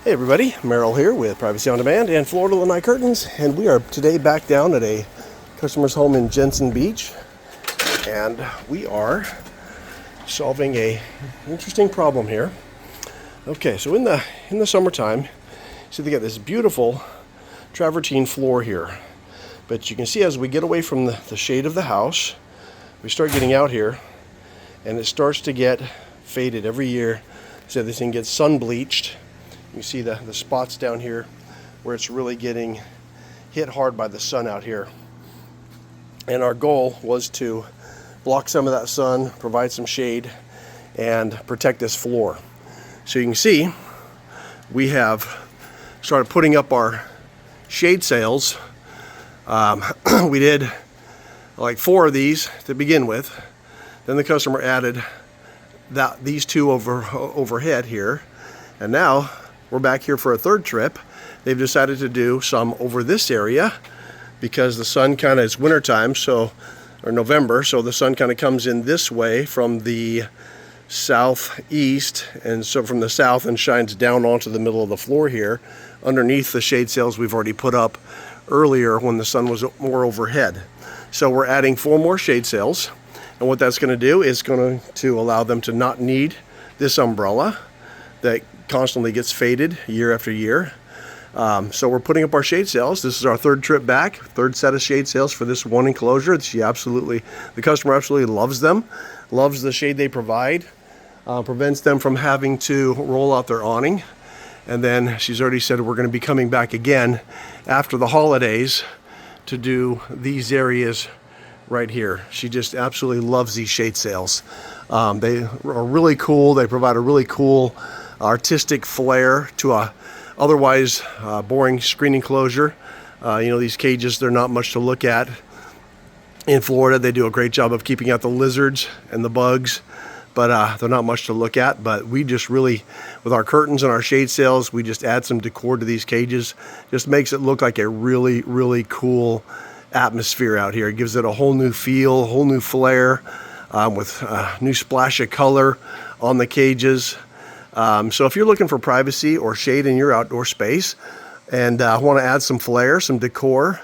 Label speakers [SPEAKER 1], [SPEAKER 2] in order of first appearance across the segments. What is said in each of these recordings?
[SPEAKER 1] Hey everybody, Merrill here with Privacy on Demand and Florida Lanai Curtains, and we are today back down at a customer's home in Jensen Beach, and we are solving a interesting problem here. Okay, so in the summertime, see they got this beautiful travertine floor here, but you can see as we get away from the shade of the house, we start getting out here, and it starts to get faded every year. So this thing gets sun bleached. You see the spots down here where it's really getting hit hard by the sun out here. And our goal was to block some of that sun, provide some shade, and protect this floor. So you can see we have started putting up our shade sails. We did like 4 of these to begin with. Then the customer added these 2 overhead here. And now we're back here for a 3rd trip. They've decided to do some over this area because the sun kind of, it's wintertime, or November, so the sun kind of comes in this way from the southeast, and so from the south, and shines down onto the middle of the floor here underneath the shade sails we've already put up earlier when the sun was more overhead. So we're adding 4 more shade sails, and what that's going to do is going to allow them to not need this umbrella that constantly gets faded year after year. So we're putting up our shade sails. This is our 3rd trip back, 3rd set of shade sails for this one enclosure. The customer absolutely loves them, loves the shade they provide, prevents them from having to roll out their awning. And then she's already said we're going to be coming back again after the holidays to do these areas right here. She just absolutely loves these shade sails. They are really cool. They provide a really cool artistic flair to a otherwise boring screen enclosure. These cages, they're not much to look at. In Florida, they do a great job of keeping out the lizards and the bugs, but they're not much to look at. But we just really, with our curtains and our shade sails, we just add some decor to these cages. Just makes it look like a really, really cool atmosphere out here. It gives it a whole new feel, a whole new flair, with a new splash of color on the cages. So if you're looking for privacy or shade in your outdoor space and want to add some flair, some decor,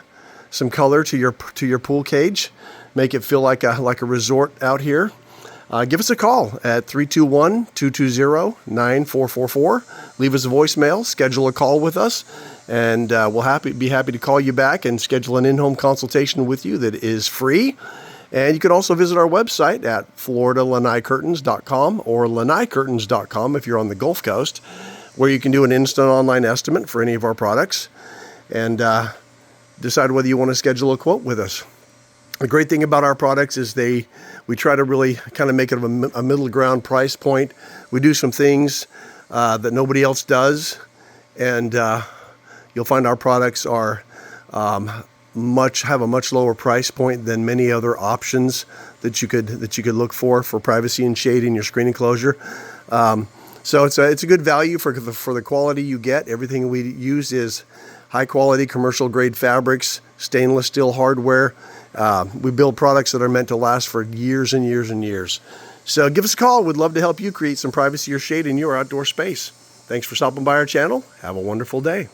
[SPEAKER 1] some color to your pool cage, make it feel like a resort out here, give us a call at 321-220-9444. Leave us a voicemail, schedule a call with us, and we'll be happy to call you back and schedule an in-home consultation with you that is free. And you can also visit our website at floridalanai.curtains.com or lanai.curtains.com if you're on the Gulf Coast, where you can do an instant online estimate for any of our products and decide whether you want to schedule a quote with us. The great thing about our products is we try to really kind of make it a middle ground price point. We do some things that nobody else does, and you'll find our products are have a much lower price point than many other options that you could look for privacy and shade in your screen enclosure. So it's a good value for the quality you get. Everything we use is high quality commercial grade fabrics, stainless steel hardware. We build products that are meant to last for years and years and years. So give us a call. We'd love to help you create some privacy or shade in your outdoor space. Thanks for stopping by our channel. Have a wonderful day.